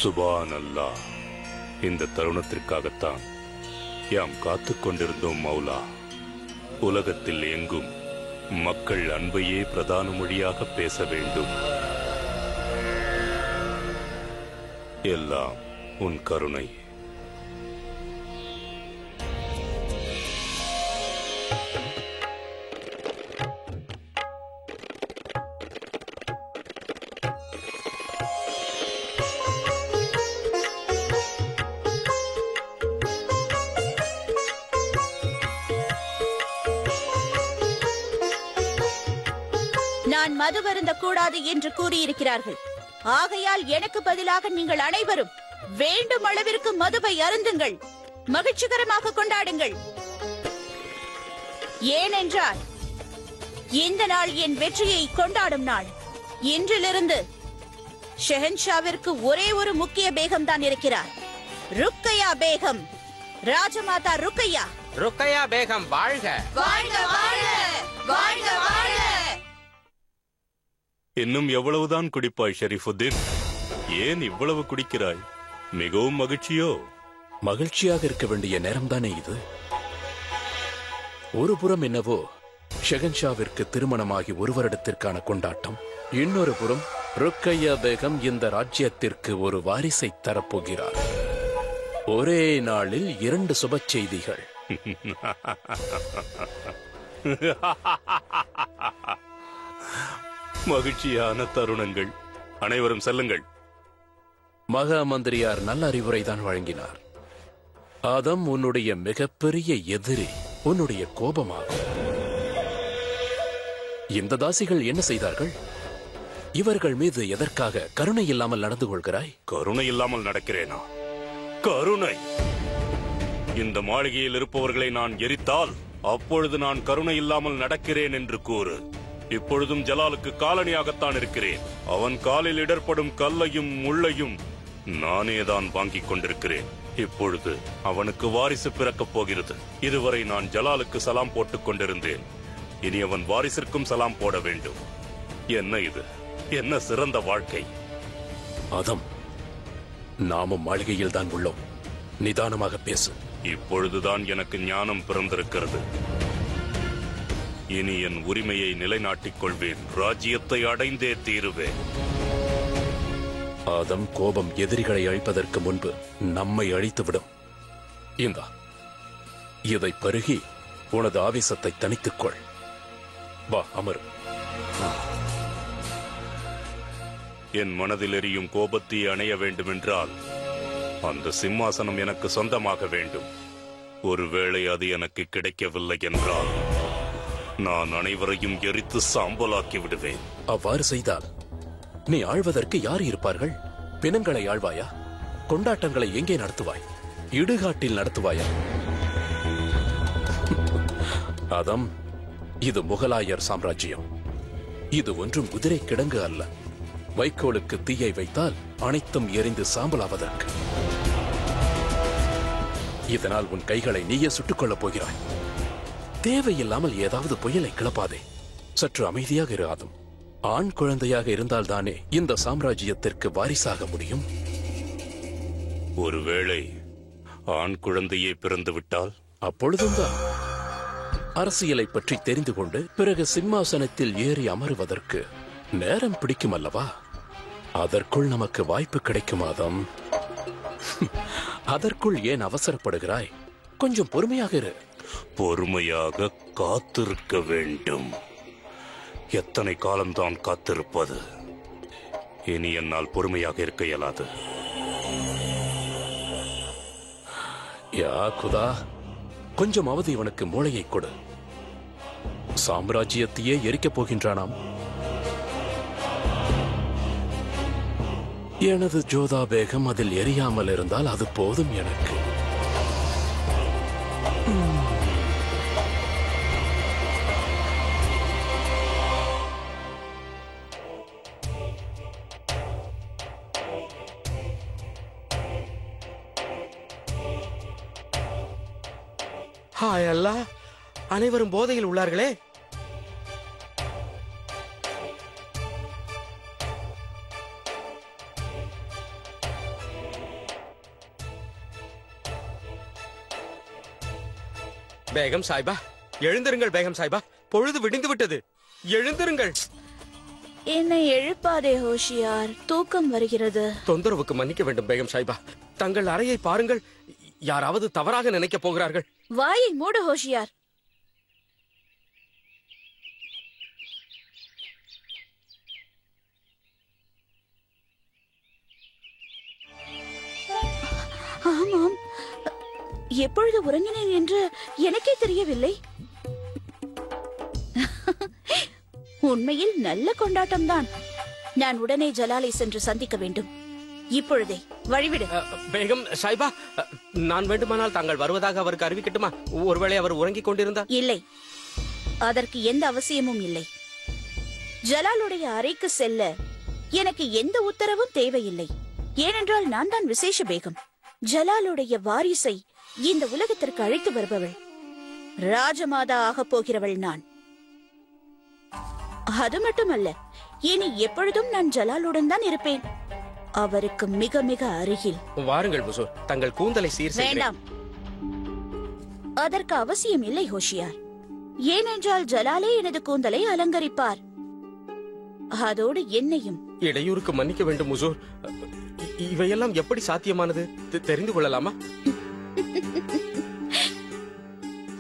சுபான் அல்லாஹ். இந்த தருணத்திற்காகத்தான் யாம் காத்துக் கொண்டிருந்தோம் மௌலா. உலகத்தில் எங்கும் மக்கள் அன்பையே பிரதான மொழியாக பேச வேண்டும். எல்லாம் உன் கருணை. நான் மது வருந்த கூடாது என்று கூறியிருக்கிறார்கள். ஆகையால் எனக்கு பதிலாக நீங்கள் அனைவரும் வேண்டும் அளவிற்கு மதுவை அருந்துங்கள், மகிழ்ச்சிகரமாக கொண்டாடுங்கள். ஏனென்றால் இந்த நாள் என் வெற்றியை கொண்டாடும் நாள். இன்றிலிருந்து ஷெஹன்ஷாவிற்கு ஒரே ஒரு முக்கிய பேகம் தான் இருக்கிறார், ருக்கையா பேகம். ராஜமாதா ருக்கையா. ருக்கையா பேகம் வாழ்க! வாழ்க வாழ்க வாழ்க வாழ்க! இன்னும் எவ்வளவுதான் குடிப்பாய் ஷரீஃபுத்தீன்? ஏன் இவ்வளவு குடிக்கிறாய்? மிகவும் மகிழ்ச்சியோ? மகிழ்ச்சியாக இருக்க வேண்டிய நேரம்தானே இது. ஒரு புறம் என்னவோ ஷெஹன்ஷாவிற்கு திருமணமாகி ஒரு வருடத்திற்கான கொண்டாட்டம், இன்னொரு புறம் ருக்கையா பேகம் இந்த ராஜ்யத்திற்கு ஒரு வாரிசை தரப்போகிறார். ஒரே நாளில் 2 சுப செய்திகள். மகிழ்ச்சியான தருணங்கள். அனைவரும் செல்லுங்கள். மகா மந்திரியார் நல்ல அறிவுரைதான் வழங்கினார். ஆதம், உன்னுடைய மிகப்பெரிய எதிரி உன்னுடைய கோபமாகும். இந்த தாசிகள் என்ன செய்தார்கள்? இவர்கள் மீது எதற்காக கருணை இல்லாமல் நடந்து கொள்கிறாய்? கருணை இல்லாமல் நடக்கிறேனா? கருணை! இந்த மாளிகையில் இருப்பவர்களை நான் எரித்தால் அப்பொழுது நான் கருணை இல்லாமல் நடக்கிறேன் என்று கூறு. இப்பொழுதும் ஜலாலுக்கு காலணியாகத்தான் இருக்கிறேன். அவன் காலில் இடர்படும் கல்லையும் முள்ளையும் நானேதான் வாங்கிக் கொண்டிருக்கிறேன். இப்பொழுது அவனுக்கு வாரிசு பிறக்கப் போகிறது. இதுவரை நான் ஜலாலுக்கு சலாம் போட்டுக் கொண்டிருந்தேன். இனி அவன் வாரிசிற்கும் சலாம் போட வேண்டும். என்ன இது? என்ன சிறந்த வாழ்க்கை! ஆதம், நாமும் மாளிகையில் தான் உள்ளோம். நிதானமாக பேசு. இப்பொழுதுதான் எனக்கு ஞானம் பிறந்திருக்கிறது. இனி என் உரிமையை நிலைநாட்டிக் கொள்வேன். ராஜ்யத்தை அடைந்தே தீருவேன். ஆதம், கோபம் எதிரிகளை அழிப்பதற்கு முன்பு நம்மை அழித்துவிடும். இந்தா, இதை பருகி உனது ஆவேசத்தை தணித்துக்கொள். வா, அமர். என் மனதில் எரியும் கோபத்தை அணைய வேண்டுமென்றால் அந்த சிம்மாசனம் எனக்கு சொந்தமாக வேண்டும். ஒருவேளை அது எனக்கு கிடைக்கவில்லை என்றால் நான் அனைவரையும் எரித்து சாம்பலாக்கி விடுவேன். அவ்வாறு செய்தால் நீ ஆழ்வதற்கு யார் இருப்பார்கள்? பிணங்களை ஆழ்வாயா? கொண்டாட்டங்களை எங்கே நடத்துவாய்? இடுகாட்டில் நடத்துவாயா? ஆதம், இது முகலாயர் சாம்ராஜ்யம். இது ஒன்றும் குதிரை கிடங்கு அல்ல. வைக்கோலுக்கு தீயை வைத்தால் அனைத்தும் எரிந்து சாம்பலாவதற்கு. இதனால் உன் கைகளை நீயே சுட்டுக் கொள்ளப் போகிறாய். தேவையில்லாமல் ஏதாவது புயலை கிளப்பாதே. சற்று அமைதியாக இரு ஆதம். ஆண் குழந்தையாக இருந்தால்தானே இந்த சாம்ராஜ்யத்திற்கு வாரிசாக முடியும். ஒருவேளை ஆண் குழந்தையே பிறந்து விட்டால்? அப்பொழுதும் தான் அரசியலை பற்றி தெரிந்து கொண்டு பிறகு சிம்மாசனத்தில் ஏறி அமருவதற்கு நேரம் பிடிக்கும் அல்லவா? அதற்குள் நமக்கு வாய்ப்பு கிடைக்கும் ஆதம். அதற்குள் ஏன் அவசரப்படுகிறாய்? கொஞ்சம் பொறுமையாக இரு. பொறுமையாக காத்திருக்க வேண்டும். எத்தனை காலம்தான் காத்திருப்பது? இனி என்னால் பொறுமையாக இருக்க இயலாது. யா குதா, கொஞ்சம் அவதி இவனுக்கு மூளையை கொடு. சாம்ராஜ்யத்தையே எரிக்கப் போகின்றானாம். எனது ஜோதா பேகம் அதில் எரியாமல் இருந்தால் அது போதும் எனக்கு. ஹாய் அல்லாஹ், அனைவரும் போதையில் உள்ளார்களே. பேகம் சாய்பா, எழுந்திருங்கள் பேகம் சாய்பா, பொழுது விடிந்து விட்டது, எழுந்திருங்கள். என்னை எழுப்பாதே ஹோஷியார், தூக்கம் வருகிறது. தொந்தரவுக்கு மன்னிக்க வேண்டும் பேகம் சாய்பா. தங்கள் அறையை பாருங்கள், யாராவது தவறாக நினைக்கப் போகிறார்கள். வாயை மூடு ஹோஷியார். ஆமாம், எப்பொழுது உறங்கினேன் என்று எனக்கே தெரியவில்லை. உண்மையில் நல்ல கொண்டாட்டம்தான். நான் உடனே ஜலாலை சென்று சந்திக்க வேண்டும். இப்பொழுதே வழிவிடு. பேகம் சாய்பா, நான் வேண்டுமானால் தாங்கள் வருவதாக அவருக்கு அறிவிக்கட்டுமா? ஒருவேளை அவர் உறங்கிக் கொண்டிருந்தார். இல்லை, அதற்கு எந்த அவசியமும் இல்லை. ஜலாலுடைய அறைக்கு செல்ல எனக்கு எந்த உத்தரவும் தேவையில்லை. ஏனென்றால் நான் தான் விசேஷ பேகம். ஜலாலுடைய வாரிசை இந்த உலகத்திற்கு அழைத்து வருபவள், ராஜமாதா ஆகப் போகிறவள் நான். அது மட்டுமல்ல, இனி எப்பொழுதும் நான் ஜலாலுடன் தான் இருப்பேன், அவருக்கு மிக மிக அருகில். வாருங்கள் புசூர், தங்கள் கூந்தலை சீர் செய்கிறேன். வேண்டாம், அதற்கு அவசியம் இல்லை ஹோஷியார். ஏனென்றால் ஜலாலே எனது கூந்தலை அலங்கரிப்பார், அதோடு என்னையும். இடையூறுக்கு மன்னிக்க வேண்டும் முசூர், இவையெல்லாம் எப்படி சாத்தியமானது தெரிந்து கொள்ளலாமா?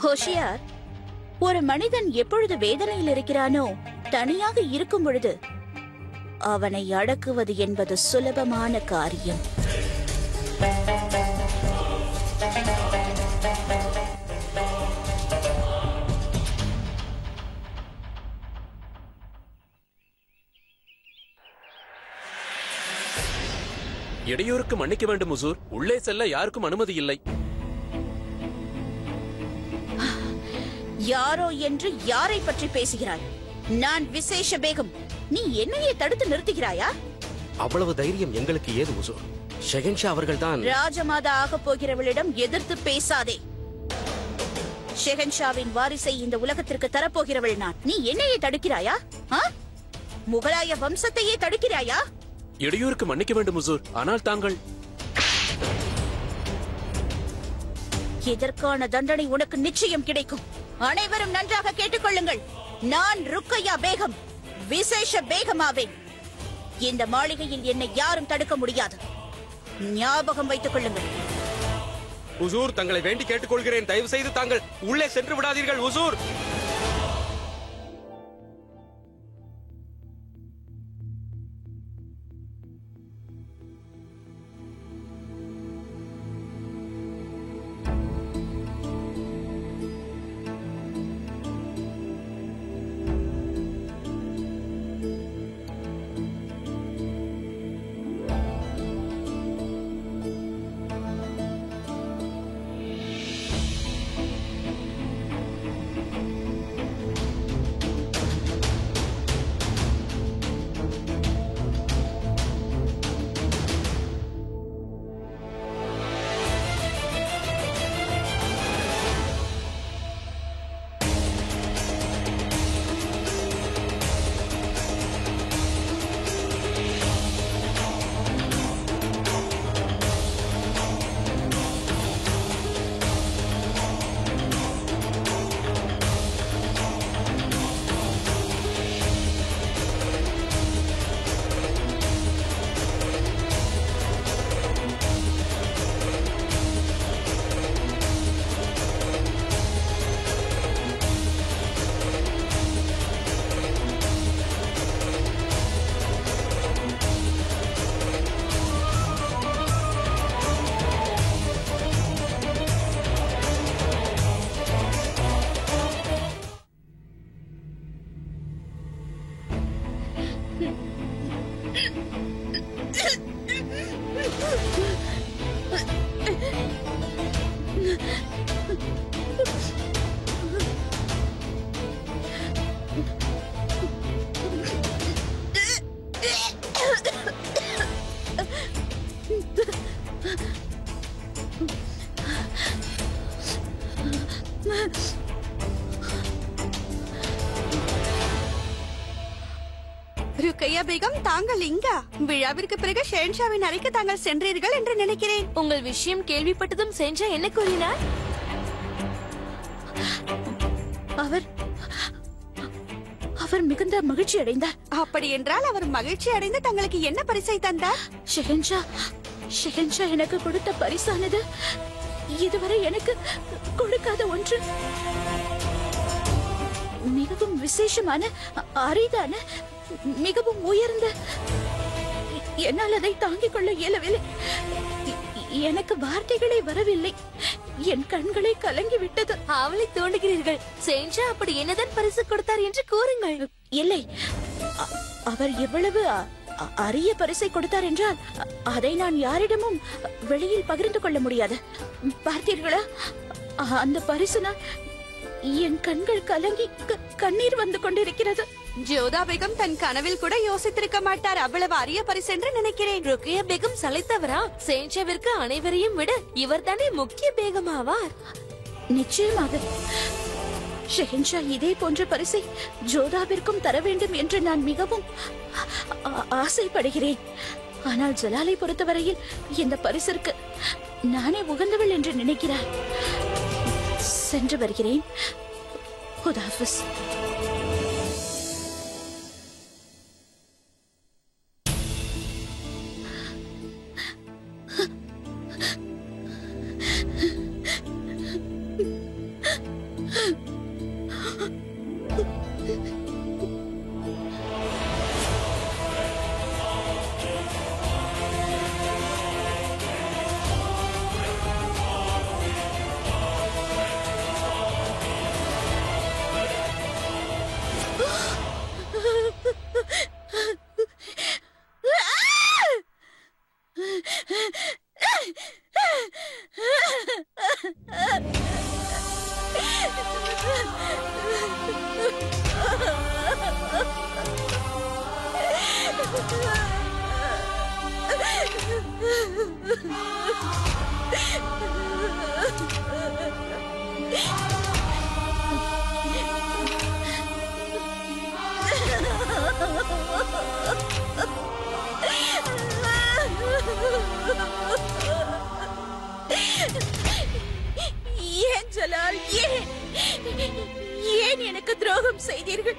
ஹோஷியார், ஒரு மனிதன் எப்பொழுது வேதனையில் இருக்கிறானோ, தனியாக இருக்கும் பொழுது அவனை அடக்குவது என்பது சுலபமான காரியம். இடையூறுக்கு மன்னிக்க வேண்டும் முசூர், உள்ளே செல்ல யாருக்கும் அனுமதி இல்லை. யாரோ என்று யாரை பற்றி பேசுகிறாய்? நான் விசேஷ பேகம், நீ என்னையே தடுத்து நிறுத்துகிறாயா? அவ்வளவு தைரியம் எங்களுக்கு ஏது முசூர்? ஷெகன்ஷா அவர்கள் தான் ராஜமாதா ஆகப் போகிறவளிடம் எதிர்த்து பேசாதே. ஷெகன்ஷாவின் வாரிசை இந்த உலகத்திற்கு தரப்போகிறவள் நான். நீ என்னையே தடுக்கிறாயா? முகலாய வம்சத்தையே தடுக்கிறாயா? இடையூறுக்கு மன்னிக்க வேண்டும் முசூர், ஆனால் தாங்கள். இதற்கான தண்டனை உனக்கு நிச்சயம் கிடைக்கும். அனைவரும் நன்றாக கேட்டுக்கொள்ளுங்கள். நான் ருக்கையா பேகம், விசேஷ பேகமாவேன். இந்த மாளிகையில் என்னை யாரும் தடுக்க முடியாது, ஞாபகம் வைத்துக் கொள்ளுங்கள். உசூர், தங்களை வேண்டி கேட்டுக்கொள்கிறேன், தயவு செய்து தாங்கள் உள்ளே சென்று விடாதீர்கள் உசூர். ருக்கையா பேகம், தாங்கள் இங்கா? விழாவிற்கு பிறகு ஷெஹன்ஷாவின் அறைக்கு தாங்கள் சென்றீர்கள் என்று நினைக்கிறேன். உங்கள் விஷயம் கேள்விப்பட்டதும் சென்றா என்ன கூறினார்? அவர் அவர் மிகுந்த மகிழ்ச்சி அடைந்தார். அப்படி என்றால் அவர் மகிழ்ச்சி அடைந்து தங்களுக்கு என்ன பரிசை தந்தார்? ஷெஹன்ஷா எனக்கு கொடுத்த பரிசானது இதுவரை எனக்கு கொடுக்காத ஒன்று. மிகவும் விசேஷமான, அரிதான, மிகவும் உயர்ந்த. என்னால் அதை தாங்கிக் கொள்ள இயலவில்லை. எனக்கு வார்த்தைகளே வரவில்லை. என் கண்களை கலங்கி விட்டது. அவளை தோண்டுகிறீர்கள். ஷெஹன்ஷா அப்படி என்னதான் பரிசு கொடுத்தார் என்று கூறுங்கள். இல்லை, அவர் எவ்வளவு அரிய பரிசை கொடுத்தார் என்றால் அதை நான் யாரிடமும் வெளியில் பகிர்ந்து கொள்ள முடியாது. பார்த்தீர்களா, அந்த பரிசுனால் என் கண்கள் கலங்கி கண்ணீர் வந்து கொண்டிருக்கிறது. ஜோதா பேகம் தன் கனவில் கூட யோசித்திருக்க மாட்டார் அவ்வளவு அரிய பரிசு என்று நினைக்கிறேன். ருக்கியா பேகம் சளைத்தவரா? ஷெஹன்ஷாவிற்கு அனைவரையும் விட இவர்தானே முக்கிய பேகம் ஆவார். நிச்சயமாக ஷெஹன்ஷா இதே போன்ற பரிசை ஜோதாவிற்கும் தர வேண்டும் என்று நான் மிகவும் ஆசைப்படுகிறேன். ஆனால் ஜலாலை பொறுத்தவரையில் இந்த பரிசிற்கு நானே உகந்தவள் என்று நினைக்கிறார். சென்று வருகிறேன். ஹுதாஃபிஸ். ஏன் ஜலால், ஏன் எனக்கு துரோகம் செய்தீர்கள்?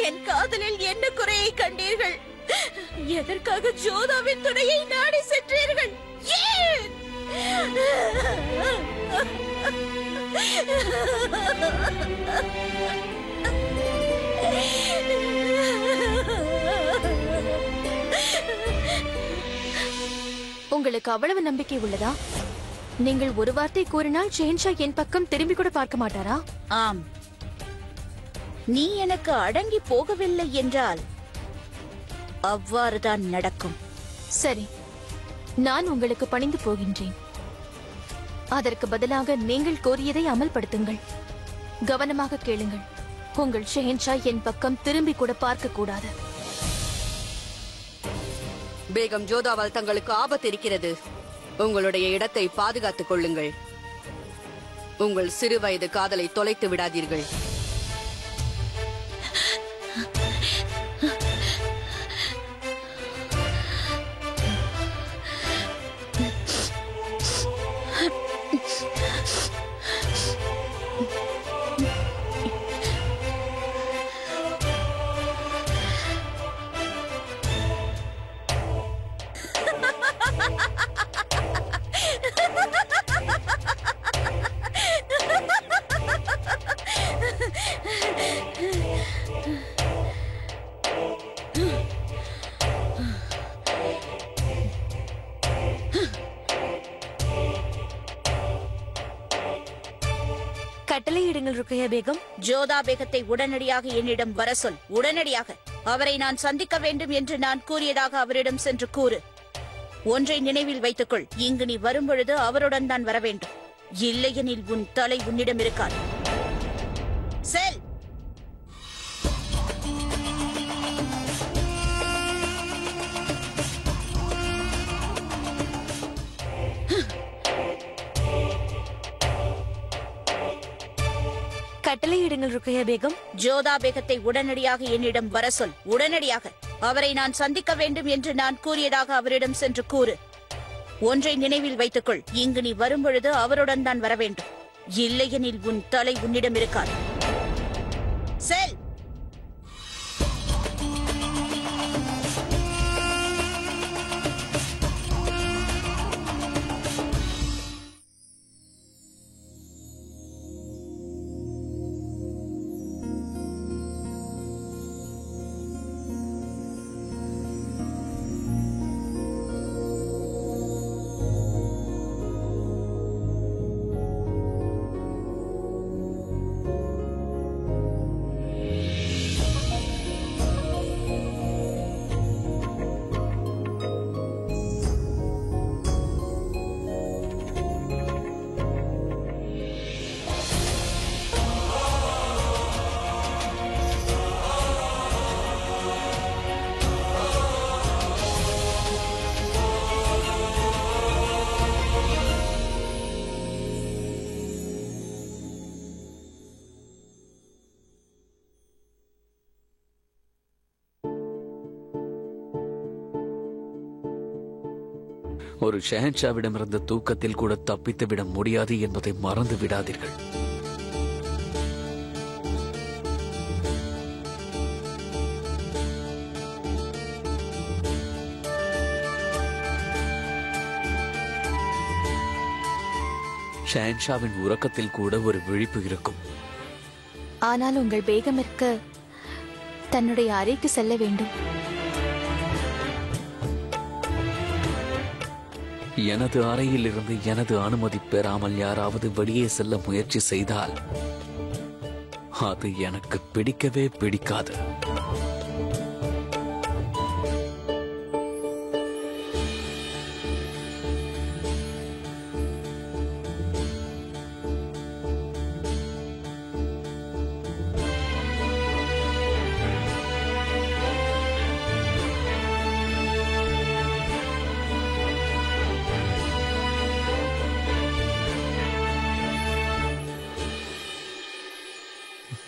என் காதலில் என்ன குறையை கண்டீர்கள்? எதற்காக ஜோதாவின் துணையை நாடி சென்றீர்கள்? ஏன்? உங்களுக்கு அவ்வளவு நம்பிக்கை உள்ளதா? நீங்கள் ஒரு வார்த்தை கூறினால் ஷெஹன்ஷா என் பக்கம் திரும்பி கூட பார்க்க மாட்டாரா? ஆம், நீ எனக்கு அடங்கி போகவில்லை என்றால் அவ்வாறுதான் நடக்கும். சரி, நான் உங்களுக்கு பணிந்து போகின்றேன். அதற்கு பதிலாக நீங்கள் கோரியதை அமல்படுத்துங்கள். கவனமாக கேளுங்கள். உங்கள் ஷெஹன்ஷா என் பக்கம் திரும்பி கூட பார்க்க கூடாது. பேகம் ஜோதாவால் தங்களுக்கு ஆபத்து இருக்கிறது. உங்களுடைய இடத்தை பாதுகாத்துக் கொள்ளுங்கள். உங்கள் சிறுவயது காதலை தொலைத்து விடாதீர்கள். கட்டளையிடுங்கள் ருக்கையா பேகம். ஜோதா பேகத்தை உடனடியாக என்னிடம் வர சொல். உடனடியாக அவரை நான் சந்திக்க வேண்டும் என்று நான் கூறியதாக அவரிடம் சென்று கூறு. ஒன்றை நினைவில் வைத்துக்கொள், இங்கு நீ வரும்பொழுது அவருடன் தான் வர வேண்டும். இல்லையெனில் உன் தலை உன்னிடம் இருக்காது. செல். கட்டளையிடுங்கள் ருக்கையா பேகம். ஜோதா பேகத்தை உடனடியாக என்னிடம் வர சொல். உடனடியாக அவரை நான் சந்திக்க வேண்டும் என்று நான் கூறியதாக அவரிடம் சென்று கூறு. ஒன்றை நினைவில் வைத்துக்கொள், இங்கு நீ வரும்பொழுது அவருடன் தான் வர வேண்டும். இல்லையெனில் உன் தலை உன்னிடம் இருக்காது. செல். ஒரு ஷெஹன்ஷாவிடமிருந்த தூக்கத்தில் கூட தப்பித்து விட முடியாது என்பதை மறந்து விடாதீர்கள். ஷெஹன்ஷாவின் உறக்கத்தில் கூட ஒரு விழிப்பு இருக்கும். ஆனால் உங்கள் பேகமிற்கு தன்னுடைய அறைக்கு செல்ல வேண்டும். எனது அறையில் இருந்து எனது அனுமதி பெறாமல் யாராவது வெளியே செல்ல முயற்சி செய்தால் அது எனக்கு பிடிக்கவே பிடிக்காது.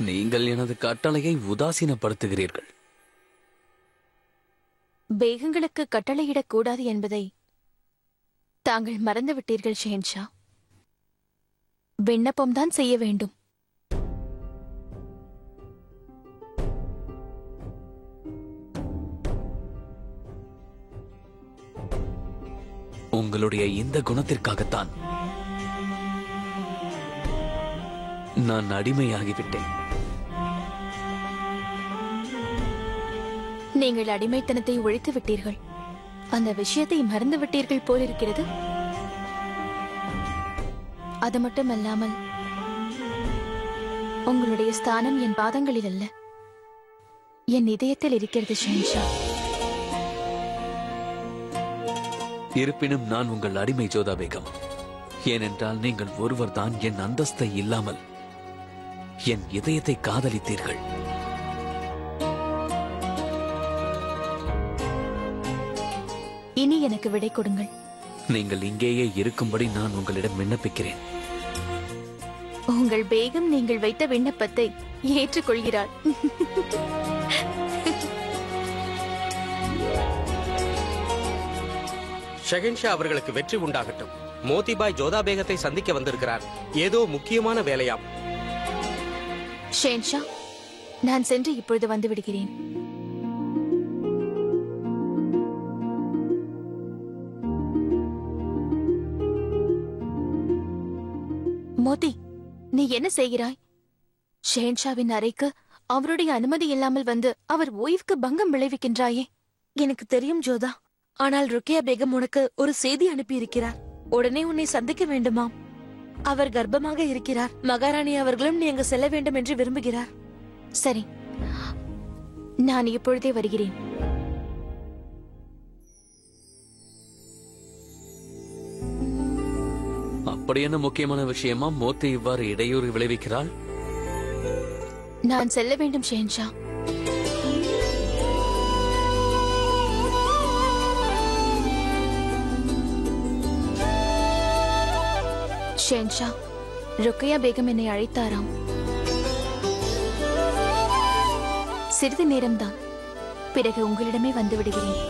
நீங்கள் எனது கட்டளையை உதாசீனப்படுத்துகிறீர்கள். பேகங்களுக்கு கட்டளையிடக் கூடாது என்பதை தாங்கள் மறந்துவிட்டீர்கள் ஷெஹன்ஷா. விண்ணப்பம்தான் செய்ய வேண்டும். உங்களுடைய இந்த குணத்திற்காகத்தான் நான் அடிமையாகிவிட்டேன். நீங்கள் அடிமைத்தனத்தை ஒழித்து விட்டீர்கள். அந்த விஷயத்தை மறந்து விட்டீர்கள் போலிருக்கிறது. அது மட்டுமல்லாமல் உங்களுடைய ஸ்தானம் என் பாதங்களில் அல்ல, என் இதயத்தில் இருக்கிறது ஷெஹன்ஷா. இருப்பினும் நான் உங்கள் அடிமை ஜோதா பேகம். ஏனென்றால் நீங்கள் ஒருவர்தான் என் அந்தஸ்தை இல்லாமல் என் இதயத்தை காதலித்தீர்கள். இனி எனக்கு விடை கொடுங்கள். நீங்கள் இங்கேயே இருக்கும்படி நான் உங்களிடம் விண்ணப்பிக்கிறேன். உங்கள் பேகம் நீங்கள் வைத்த விண்ணப்பத்தை ஏற்றுக்கொள்கிறார். ஷெஹன்ஷா அவர்களுக்கு வெற்றி உண்டாகட்டும். மோதிபாய் ஜோதா பேகத்தை சந்திக்க வந்திருக்கிறார். ஏதோ முக்கியமான வேலையாம். ஷெஹன்ஷா, நான் சென்று இப்பொழுது வந்து விடுகிறேன். மோதி, நீ என்ன செய்கிறாய்? ஷெஹன்ஷாவின் அறைக்கு அவருடைய அனுமதி இல்லாமல் வந்து அவர் ஓய்வுக்கு பங்கம் விளைவிக்கின்றாயே. எனக்கு தெரியும் ஜோதா, ஆனால் ருக்கியா பேகம் உனக்கு ஒரு செய்தி அனுப்பியிருக்கிறார். உடனே உன்னை சந்திக்க வேண்டுமாம். அவர் கர்ப்பமாக இருக்கிறார். மகாராணி அவர்களும் நீ அங்கு செல்ல வேண்டும் என்று விரும்புகிறார். சரி, நான் இப்பொழுதே வருகிறேன். அப்படி என்ன முக்கியமான விஷயமா மோத்தி இவ்வாறு இடையூறு விளைவிக்கிறாள்? நான் செல்ல வேண்டும் ஷெஹன்ஷா. ஷெஹன்ஷா, ருக்கையா பேகம் என்னை அழைத்தாராம். சிறிது நேரம்தான், பிறகு உங்களிடமே வந்து விடுகிறேன்.